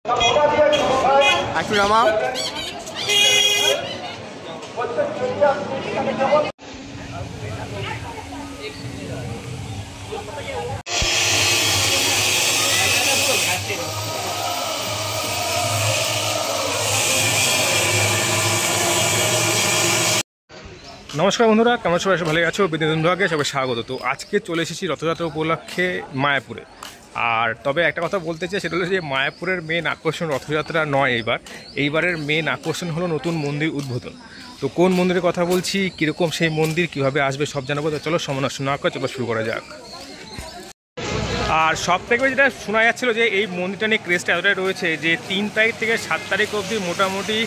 একটু নামাও। নমস্কার বন্ধুরা, কেমন সবাই ভালো আছো? বিনোদন বিভাগে সবাই স্বাগত। তো আজকে চলে এসেছি রথযাত্রা উপলক্ষে মায়াপুরে। আর তবে একটা কথা বলতে চাই, সেটা হলো যে মায়াপুরের মেন আকর্ষণ রথযাত্রা নয়, এইবারের মেন আকর্ষণ হলো নতুন মন্দির উদ্বোধন। তো কোন মন্দিরের কথা বলছি, কীরকম সেই মন্দির, কীভাবে আসবে সব জানাবো। তো চলো সময় নষ্ট না করে চলো শুরু করা যাক। আর সব থেকে যেটা শোনা যাচ্ছিলো যে এই মন্দিরটা নিয়ে ক্রেজটা এতটাই রয়েছে যে 3 তারিখ থেকে 7 তারিখ অবধি মোটামুটি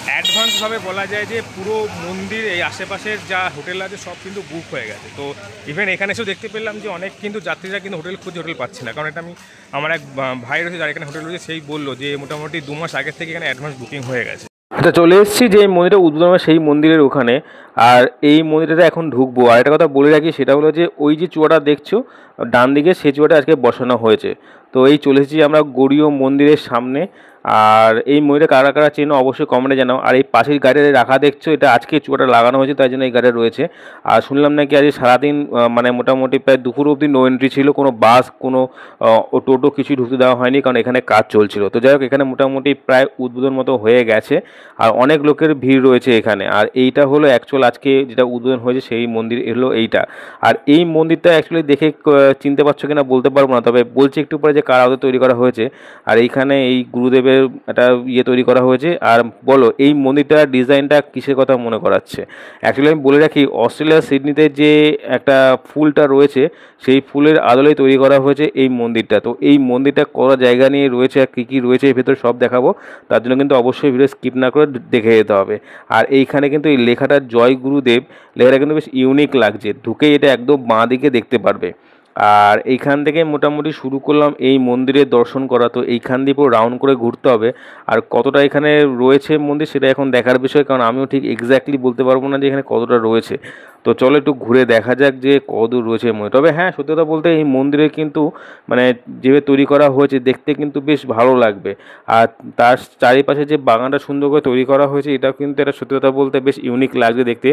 অ্যাডভান্সভাবে বলা যায় যে পুরো মন্দির এই আশেপাশের যা হোটেল আছে সব কিন্তু বুক হয়ে গেছে। তো ইভেন এখানে এসেও দেখতে পেলাম যে অনেক কিন্তু যাত্রীরা কিন্তু হোটেল খুঁজে হোটেল পাচ্ছে না। কারণ এটা আমি আমার এক ভাই রয়েছে যার এখানে হোটেল রয়েছে, সেই বললো যে মোটামুটি 2 মাস আগের থেকে এখানে অ্যাডভান্স বুকিং হয়ে গেছে। এটা চলে এসেছি যে এই মন্দিরটা উদ্বোধন হবে সেই মন্দিরের ওখানে। আর এই মন্দিরটাতে এখন ঢুকবো। আর একটা কথা বলে রাখি, সেটা হলো যে ওই যে চূড়াটা দেখছো ডান দিকে, সেই চূড়াটা আজকে বসানো হয়েছে। তো এই চলে এসেছি আমরা গৌরীয় মন্দিরের সামনে। আর এই মন্দিরে কারা কারা চেনো অবশ্যই কমেন্টে জানাও। আর এই পাশের গাড়িটা রাখা দেখছো, এটা আজকে চূড়াটা লাগানো হয়েছে, তাই জন্য এই গাড়ি রয়েছে। আর শুনলাম নাকি আজ সারাদিন মানে মোটামুটি প্রায় দুপুর অবধি নো এন্ট্রি ছিল, কোনো বাস কোনো টোটো কিছুই ঢুকতে দেওয়া হয়নি, কারণ এখানে কাজ চলছিল। তো যাই হোক, এখানে মোটামুটি প্রায় উদ্বোধন মতো হয়ে গেছে আর অনেক লোকের ভিড় রয়েছে এখানে। আর এইটা হলো অ্যাকচুয়াল আজকে যেটা উদ্বোধন হয়েছে সেই মন্দির হলো এইটা। আর এই মন্দিরটা অ্যাকচুয়ালি দেখে চিনতে পারছো কিনা বলতে পারবো না, তবে বলছি একটু পরে যে কার আদতে তৈরি করা হয়েছে। আর এইখানে এই গুরুদেবের একটা তৈরি করা হয়েছে। আর বলো এই মন্দিরটার ডিজাইনটা কিসের কথা মনে করাচ্ছে? অ্যাকচুয়ালি আমি বলে রাখি, অস্ট্রেলিয়ার সিডনিতে যে একটা ফুলটা রয়েছে সেই ফুলের আদলে তৈরি করা হয়েছে এই মন্দিরটা। তো এই মন্দিরটা করা জায়গা নিয়ে রয়েছে আর কী কী রয়েছে এর ভেতরে সব দেখাবো। তার জন্য কিন্তু অবশ্যই ভিডিও স্কিপ না করে দেখে যেতে হবে। আর এইখানে কিন্তু এই লেখাটা জয় গুরুদেব লেখাটা কিন্তু বেশ ইউনিক লাগছে, ঢুকেই এটা একদম বাঁ দিকে দেখতে পারবে। আর এইখান থেকে মোটামুটি শুরু করলাম এই মন্দিরের দর্শন করা। তো এইখান দিয়ে পুরো রাউন্ড করে ঘুরতে হবে। আর কতটা এখানে রয়েছে মন্দির সেটা এখন দেখার বিষয়, কারণ আমিও ঠিক এক্স্যাক্টলি বলতে পারবো না যে এখানে কতটা রয়েছে। তো চলো একটু ঘুরে দেখা যাক যে কতদূর রয়েছে মন্দির। তবে হ্যাঁ, সত্যি কথা বলতে এই মন্দিরে কিন্তু মানে যেভাবে তৈরি করা হয়েছে দেখতে কিন্তু বেশ ভালো লাগবে। আর তার চারিপাশে যে বাগানটা সুন্দর করে তৈরি করা হয়েছে, এটা কিন্তু এটা সত্যি কথা বলতে বেশ ইউনিক লাগছে দেখতে।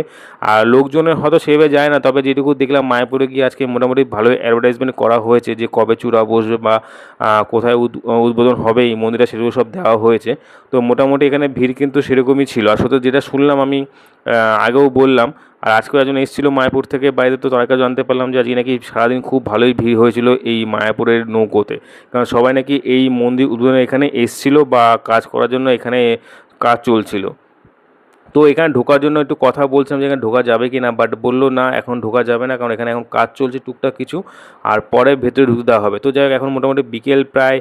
আর লোকজনের হয়তো সেভাবে যায় না, তবে যেটুকু দেখলাম মায়াপুরে গিয়ে আজকে মোটামুটি ভালোই অ্যাডভার্টাইজমেন্ট করা হয়েছে যে কবে চূড়া বসবে বা কোথায় উদ্বোধন হবে এই মন্দিরটা, সেগুলো সব দেওয়া হয়েছে। তো মোটামুটি এখানে ভিড় কিন্তু সেরকমই ছিল। আর সত্যি যেটা শুনলাম আমি আগেও বললাম, আর আজকেও একজন এসেছিলো মায়াপুর থেকে বাইরে, তো তার কাছে জানতে পারলাম যে আজকে নাকি সারাদিন খুব ভালোই ভিড় হয়েছিল এই মায়াপুরের নৌকোতে। কারণ সবাই নাকি এই মন্দির উদ্বোধনে এখানে এসেছিলো বা কাজ করার জন্য এখানে কাজ চলছিল। তো এখানে ঢোকার জন্য একটু কথা বলছিলাম যে এখানে ঢোকা যাবে কি না, বাট বললো না এখন ঢোকা যাবে না, কারণ এখানে এখন কাজ চলছে টুকটাক কিছু, আর পরে ভেতরে ঢুকতে দেওয়া হবে। তো যাই হোক, এখন মোটামুটি বিকেল প্রায়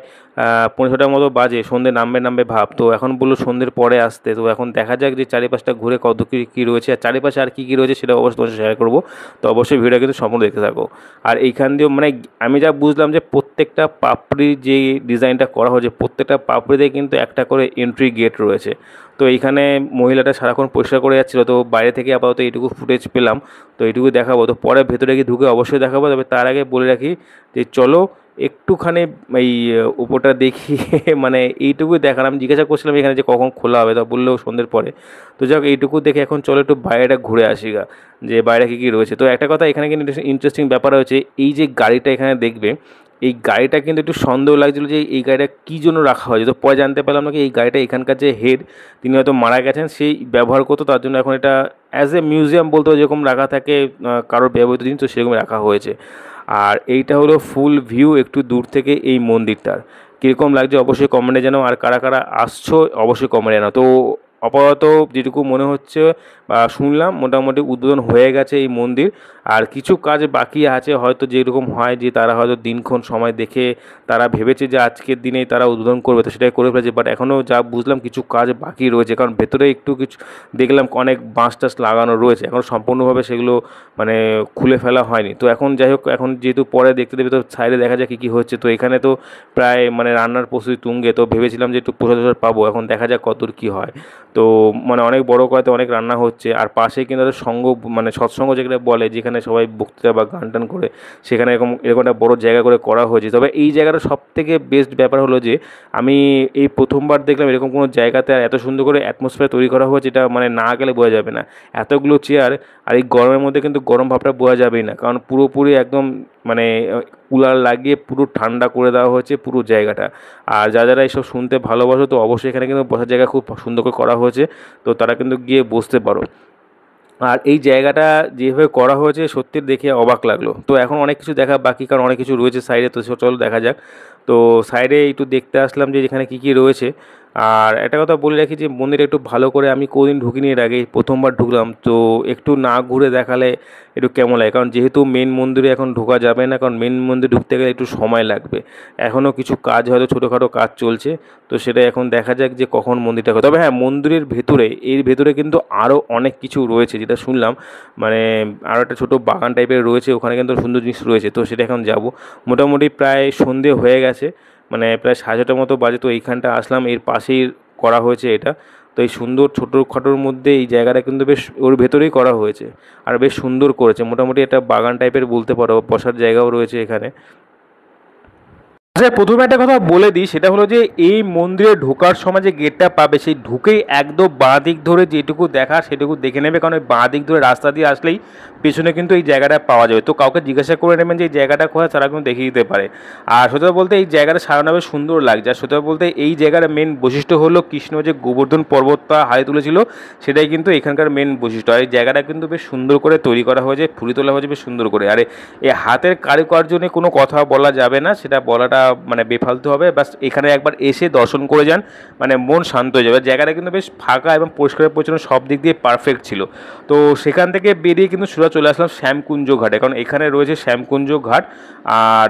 5:30টার মতো বাজে, সন্ধ্যে নামবে ভাব। তো এখন বললো সন্ধ্যের পরে আসতে। তো এখন দেখা যাক যে চারিপাশটা ঘুরে কত কী রয়েছে, আর চারিপাশে আর কী কী রয়েছে সেটা অবশ্যই তোমার শেয়ার করবো। তো অবশ্যই ভিডিওটা কিন্তু সম্পূর্ণ দেখতে থাকো। আর এইখান দিয়েও মানে আমি যা বুঝলাম যে প্রত্যেকটা পাপড়ির যে ডিজাইনটা করা হয়েছে, প্রত্যেকটা পাপড়িতে কিন্তু একটা করে এন্ট্রি গেট রয়েছে। তো এইখানে মহিলাটা সারাক্ষণ পরিষ্কার করে যাচ্ছিলো। তো বাইরে থেকে আপাতত এইটুকু ফুটেজ পেলাম, তো এইটুকু দেখাবো। তো পরে ভেতরে গিয়ে ঢুকে অবশ্যই দেখাবো। তবে তার আগে বলে রাখি যে চলো একটুখানি এই উপরটা দেখি মানে এইটুকুই দেখার। আমি জিজ্ঞাসা করছিলাম এখানে যে কখন খোলা হবে, তা বললো সন্ধ্যের পরে। তো যাক, এইটুকু দেখে এখন চলো একটু বাইরেটা ঘুরে আসি গা, যে বাইরে কী কী রয়েছে। তো একটা কথা এখানে কিন্তু ইন্টারেস্টিং ব্যাপার হয়েছে, এই যে গাড়িটা এখানে দেখবে, এই গাড়িটা কিন্তু একটু সন্দেহ লাগছিলো যে এই গাড়িটা কী জন্য রাখা হয়েছে। তো পরে জানতে পারলাম নাকি এই গাড়িটা এখানকার যে হেড, তিনি হয়তো মারা গেছেন, সেই ব্যবহার করতো, তার জন্য এখন এটা অ্যাজ এ মিউজিয়াম বলতে যেরকম রাখা থাকে কারোর ব্যবহৃত জিনিস, তো সেরকমই রাখা হয়েছে। আর এইটা হলো ফুল ভিউ একটু দূর থেকে এই মন্দিরটার। কীরকম লাগছে অবশ্যই কমেন্টে জানাও, আর কারা কারা আসছো অবশ্যই কমেন্টে জানাও। তো আপাতত যেটুকু মনে হচ্ছে বা শুনলাম, মোটামুটি উদ্বোধন হয়ে গেছে এই মন্দির। আর কিছু কাজ বাকি আছে, হয়তো যেরকম হয় যে তারা হয়তো দিনক্ষণ সময় দেখে তারা ভেবেছে যে আজকের দিনেই তারা উদ্বোধন করবে, তো সেটাই করে ফেলেছে। বাট এখনও যা বুঝলাম কিছু কাজ বাকি রয়েছে, কারণ ভেতরে একটু কিছু দেখলাম অনেক বাঁশ টাস লাগানো রয়েছে, এখন সম্পূর্ণভাবে সেগুলো মানে খুলে ফেলা হয়নি। তো এখন যাই হোক, এখন যেহেতু পরে দেখতে দেবে, তো সাইডে দেখা যাক কী কী হচ্ছে। তো এখানে তো প্রায় মানে রান্নার প্রস্তুতি তুঙ্গে, তো ভেবেছিলাম যে একটু প্রসাদ পাবো, এখন দেখা যাক কতদূর কী হয়। তো মানে অনেক বড় কড়াইতে অনেক রান্না হচ্ছে, আর পাশে কিন্তু তাদের সঙ্গ মানে সৎসঙ্গ যেখানে বলে, যেখানে সবাই বক্তৃতা বা গান টান করে, সেখানে এরকম একটা বড় জায়গা করে করা হয়েছে। তবে এই জায়গাটা সব থেকে বেস্ট ব্যাপার হলো যে আমি এই প্রথমবার দেখলাম এরকম কোনো জায়গাতে আর এত সুন্দর করে অ্যাটমসফিয়ার তৈরি করা হয়েছে, এটা মানে না গেলে বোঝা যাবে না। এতগুলো চেয়ার, আর এই গরমের মধ্যে কিন্তু গরম ভাবটা বোঝা যাবেই না, কারণ পুরোপুরি একদম মানে কুলার লাগিয়ে পুরো ঠান্ডা করে দেওয়া হয়েছে পুরো জায়গাটা। আর যারা এইসব শুনতে ভালোবাসো তো অবশ্যই এখানে কিন্তু বসার জায়গা খুব সুন্দর করে করা হয়েছে, তো তারা কিন্তু গিয়ে বসতে পারো। আর এই জায়গাটা যেভাবে করা হয়েছে সত্যি দেখে অবাক লাগলো। তো এখন অনেক কিছু দেখা বাকি, কারণ অনেক কিছু রয়েছে সাইডে, তো চলো দেখা যাক। তো সাইডে একটু দেখতে আসলাম যে যেখানে কী কী রয়েছে। আর একটা কথা বলে রাখি যে মন্দিরে একটু ভালো করে আমি কোনোদিন ঢুকিনি এর আগে, প্রথমবার ঢুকলাম, তো একটু না ঘুরে দেখালে একটু কেমন লাগে, কারণ যেহেতু মেন মন্দিরে এখন ঢোকা যাবে না, কারণ মেন মন্দিরে ঢুকতে গেলে একটু সময় লাগবে। এখনও কিছু কাজ হয়তো ছোটোখাটো কাজ চলছে, তো সেটা এখন দেখা যাক যে কখন মন্দিরটা হয়। তবে হ্যাঁ, মন্দিরের ভেতরে এর ভেতরে কিন্তু আরও অনেক কিছু রয়েছে যেটা শুনলাম, মানে আরও একটা ছোটো বাগান টাইপের রয়েছে, ওখানে কিন্তু সুন্দর জিনিস রয়েছে, তো সেটা এখন যাব। মোটামুটি প্রায় সন্ধে হয়ে গেছে, মানে প্রায় 6:30টার মতো বাজে, তো এইখানটা আসলাম, এর পাশেই করা হয়েছে এটা। তো এই সুন্দর ছোটোখাটোর মধ্যে এই জায়গাটা কিন্তু বেশ ওর ভেতরেই করা হয়েছে, আর বেশ সুন্দর করেছে। মোটামুটি একটা বাগান টাইপের বলতে পারো, বসার জায়গাও রয়েছে এখানে। আচ্ছা, প্রথমে একটা কথা বলে দিই, সেটা হলো যে এই মন্দিরে ঢোকার সময় যে গেটটা পাবে, সেই ঢুকেই একদম বাঁ দিক ধরে যেটুকু দেখা সেটুকু দেখে নেবে, কারণ ওই বাঁ দিক ধরে রাস্তা দিয়ে আসলেই পেছনে কিন্তু এই জায়গাটা পাওয়া যাবে। তো কাউকে জিজ্ঞাসা করে নেবেন যে এই জায়গাটা কোথায়, তারা কিন্তু দেখিয়ে দিতে পারে। আর সত্যি বলতে এই জায়গাটা সারানো বেশ সুন্দর লাগছে। আর সত্যি বলতে এই জায়গার মেন বৈশিষ্ট্য হলো কৃষ্ণ যে গোবর্ধন পর্বতটা হাতে তুলেছিল, সেটাই কিন্তু এখানকার মেন বৈশিষ্ট্য। আর এই জায়গাটা কিন্তু বেশ সুন্দর করে তৈরি করা হয়েছে, ফুলি তোলা হয়েছে বেশ সুন্দর করে। আর এই হাতের কারুকার্য নিয়ে কোনো কথা বলা যাবে না, সেটা বলাটা মানে বেফালতু হবে। বাস এখানে একবার এসে দর্শন করে যান, মানে মন শান্ত হয়ে যাবে। জায়গাটা কিন্তু বেশ ফাঁকা এবং পরিষ্কার পরিচ্ছন্ন, সব দিক দিয়ে পারফেক্ট ছিল। তো সেখান থেকে বেরিয়ে কিন্তু সোজা চলে আসলাম শ্যামকুঞ্জ ঘাটে, কারণ এখানে রয়েছে শ্যামকুঞ্জ ঘাট। আর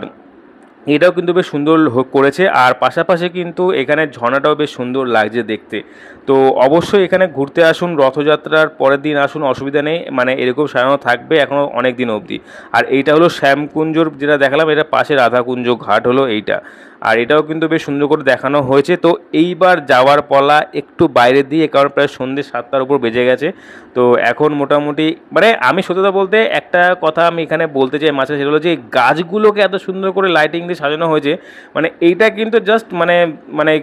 এটাও কিন্তু বেশ সুন্দর করেছে, আর পাশাপাশি কিন্তু এখানে ঝর্ণাটাও বেশ সুন্দর লাগছে দেখতে। তো অবশ্যই এখানে ঘুরতে আসুন, রথযাত্রার পরের দিন আসুন, অসুবিধা নেই, মানে এরকম সাজানো থাকবে এখনও অনেক দিন অবধি। আর এইটা হলো শ্যামকুঞ্জর যেটা দেখালাম, এটা পাশে রাধাকুঞ্জ ঘাট হলো এইটা। আর এটাও কিন্তু বেশ সুন্দর করে দেখানো হয়েছে। তো এইবার যাওয়ার পালা একটু বাইরে দিয়ে, কারণ প্রায় সন্ধ্যে 7টার উপর বেজে গেছে। তো এখন মোটামুটি মানে আমি সত্যতা বলতে একটা কথা আমি এখানে বলতে চাই মাঝে, সেটা হলো যে গাছগুলোকে এত সুন্দর করে লাইটিং দিয়ে সাজানো হয়েছে, মানে এইটা কিন্তু জাস্ট মানে মানে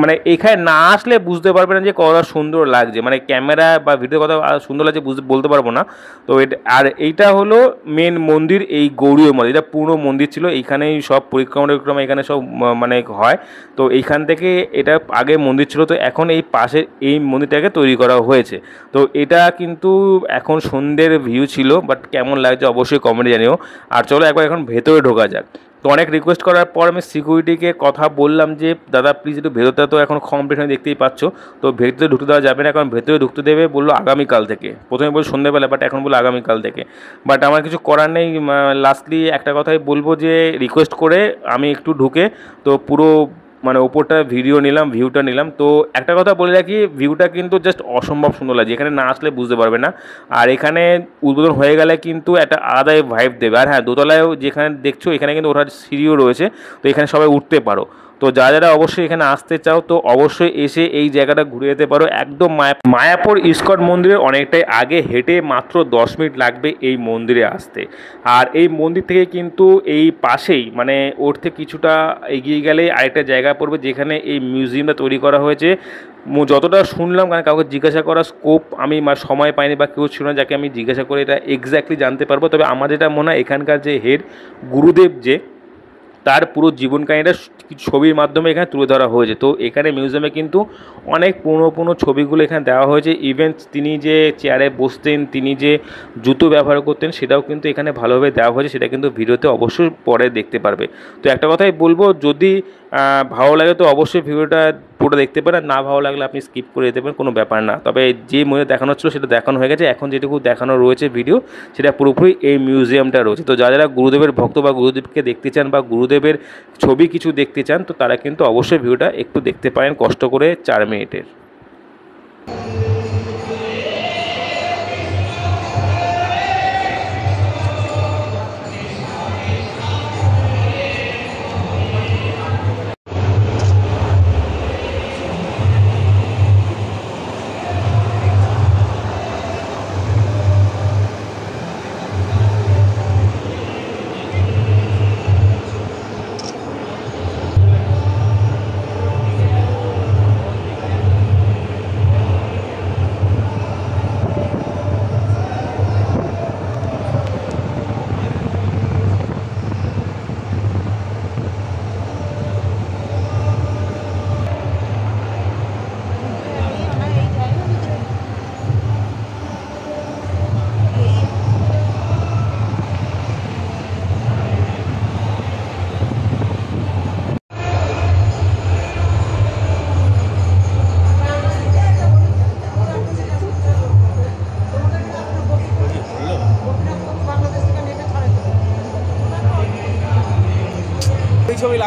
মানে এখানে না আসলে বুঝতে পারবে না যে কতটা সুন্দর লাগছে, মানে ক্যামেরা বা ভিডিও কথা সুন্দর লাগছে বলতে পারবো না। তো আর এইটা হলো মেন মন্দির, এই গৌরীয় মন্দির, এটা পুরো মন্দির ছিল, এইখানেই সব পরিক্রমা এখানে সব মানে হয়। তো এইখান থেকে এটা আগে মন্দির ছিল, তো এখন এই পাশে এই মন্দিরটাকে তৈরি করা হয়েছে। তো এটা কিন্তু এখন সন্ধ্যের ভিউ ছিল, বাট কেমন লাগছে অবশ্যই কমেন্টে জানিও। আর চলো একবার এখন ভেতরে ঢোকা যাক। তো অনেক রিকোয়েস্ট করার পর আমি সিকিউরিটিকে কথা বললাম যে দাদা প্লিজ একটু ভেতরটা, তো এখন কমপ্লিট হয়ে দেখতেই পাচ্ছ, তো ভেতরে ঢুকতে দেওয়া যাবে না, কারণ ভেতরে ঢুকতে দেবে বললো আগামীকাল থেকে। প্রথমে বলল সন্ধ্যেবেলা, বাট এখন বললো আগামীকাল থেকে। বাট আমার কিছু করার নেই, লাস্টলি একটা কথাই বলবো যে রিকোয়েস্ট করে আমি একটু ঢুকে তো পুরো মানে ওপরটা ভিডিও নিলাম, ভিউটা নিলাম। তো একটা কথা বলে রাখি, ভিউটা কিন্তু জাস্ট অসম্ভব সুন্দর লাগছে, এখানে না আসলে বুঝতে পারবে না। আর এখানে উদ্বোধন হয়ে গেলে কিন্তু একটা আলাদাই ভাইব দেবে। আর হ্যাঁ, দোতলায়ও যেখানে দেখছো এখানে কিন্তু ওঠার সিঁড়িও রয়েছে, তো এখানে সবাই উঠতে পারো। তো যারা অবশ্যই এখানে আসতে চাও তো অবশ্যই এসে এই জায়গাটা ঘুরে যেতে পারো। একদম মায়াপুর ইস্কন মন্দিরের অনেকটাই আগে, হেঁটে মাত্র 10 মিনিট লাগবে এই মন্দিরে আসতে। আর এই মন্দির থেকে কিন্তু এই পাশেই মানে ওর থেকে কিছুটা এগিয়ে গেলে আরেকটা জায়গা পড়বে, যেখানে এই মিউজিয়ামটা তৈরি করা হয়েছে। যতটা শুনলাম, কারণ কাউকে জিজ্ঞাসা করার স্কোপ আমি সময় পাইনি বা কেউ ছিল না যাকে আমি জিজ্ঞাসা করে এটা এক্স্যাক্টলি জানতে পারবো। তবে আমার যেটা মনে হয় এখানকার যে হেড গুরুদেব, যে তার পুরো জীবন কাহিনীটা ছবির মাধ্যমে এখানে তুলে ধরা হয়েছে। তো এখানে মিউজিয়ামে কিন্তু অনেক পুরনো ছবিগুলো এখানে দেওয়া হয়েছে। ইভেন তিনি যে চেয়ারে বসতেন, তিনি যে জুতো ব্যবহার করতেন, সেটাও কিন্তু এখানে ভালোভাবে দেওয়া হয়েছে, সেটা কিন্তু ভিডিওতে অবশ্যই পরে দেখতে পারবে। তো একটা কথাই বলবো, যদি ভালো লাগে তো অবশ্যই ভিডিওটা পুরো দেখতে পারেন, না ভালো লাগলে আপনি স্কিপ করে যেতে পারেন, কোনো ব্যাপার না। তবে যে মন্দির দেখানো ছিল সেটা দেখানো হয়ে গেছে, এখন যেটুকু দেখানো রয়েছে ভিডিও, সেটা পুরোপুরি এই মিউজিয়ামটা রয়েছে। তো যারা গুরুদেবের ভক্ত বা গুরুদেবকে দেখতে চান বা গুরুদেবের ছবি কিছু দেখতে চান, তো তারা কিন্তু অবশ্যই ভিডিওটা একটু দেখতে পারেন কষ্ট করে, 4 মিনিটের।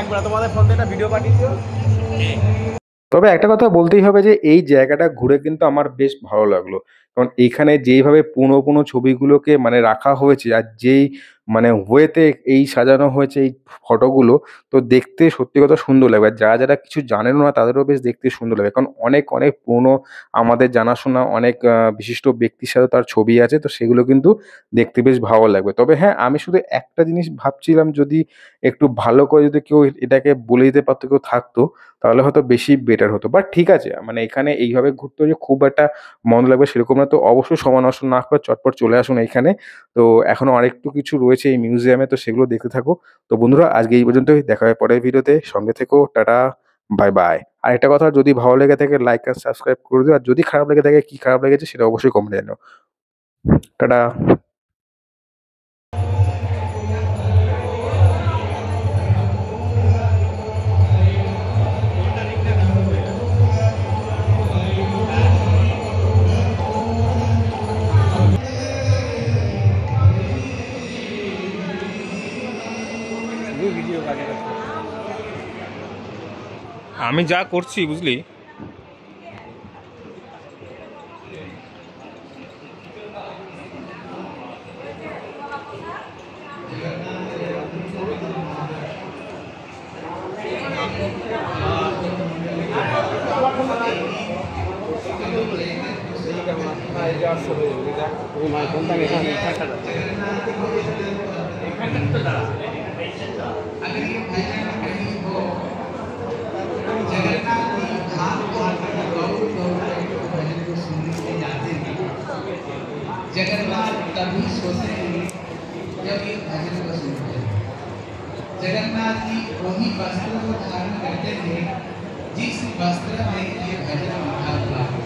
রাখবে না, তোমাদের ফোন থেকে একটা ভিডিও পাঠিয়ে দিও। তবে একটা কথা বলতেই হবে যে এই জায়গাটা ঘুরে কিন্তু আমার বেশ ভালো লাগলো। কারণ এইখানে যেইভাবে পুরনো, পুরনো ছবিগুলোকে মানে রাখা হয়েছে আর যেই মানে ওয়েতে এই সাজানো হয়েছে এই ফটোগুলো, তো দেখতে সত্যি কথা সুন্দর লাগবে। আর যারা কিছু জানেনও না তাদেরও বেশ দেখতে সুন্দর লাগবে। কারণ অনেক, অনেক পুরনো আমাদের জানাশোনা অনেক বিশিষ্ট ব্যক্তির সাথে তার ছবি আছে। তো সেগুলো কিন্তু দেখতে বেশ ভালো লাগবে। তবে হ্যাঁ, আমি শুধু একটা জিনিস ভাবছিলাম যদি একটু ভালো করে যদি কেউ এটাকে বলে দিতে পারতো, কেউ থাকতো তাহলে হয়তো বেশি বেটার হতো। বাট ঠিক আছে, মানে এখানে এইভাবে ঘুরতে যে খুব একটা মন্দ লাগবে সেরকম না। তো অবশ্যই সময় নষ্ট না করে চটপট চলে আসুন এইখানে। তো এখনো আরেকটু কিছু রয়েছে এই মিউজিয়ামে, তো সেগুলো দেখতে থাকো। তো বন্ধুরা আজকে এই পর্যন্তই। দেখা হয় পরের ভিডিওতে। সঙ্গে থেকো। Tata, bye, bye. আরেকটা কথা, যদি ভালো লেগে থাকে লাইক আর সাবস্ক্রাইব করে দিও। আর যদি খারাপ লেগে থাকে, কি খারাপ লেগেছে সেটা অবশ্যই কমেন্টে জানিও। টাটা। ভিডিও কাজে রাখবে। আমি যা করছি বুঝলি। তোমার ফোনটা এখানে এখানটা যাচ্ছে। जगन्नाथ तभी सोते हैं जब ये भजन को सुनते हैं। जगन्नाथ जी वही वस्त्र को धारण करते थे जिस वस्त्र में ये भजन लिखा हुआ है।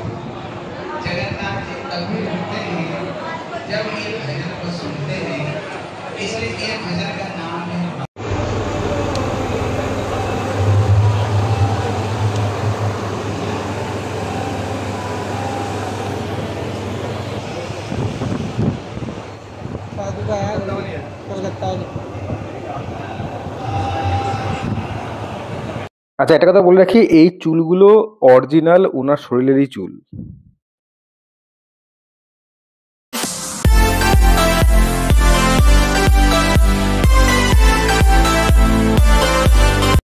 जगन्नाथ जी तभी उठते हैं जब ये भजन को सुनते हैं, इसलिए ये भजन का नाम है। আচ্ছা, একটা কথা বলে রাখি, এই চুলগুলো অরিজিনাল ওনার শরীরেরই চুল।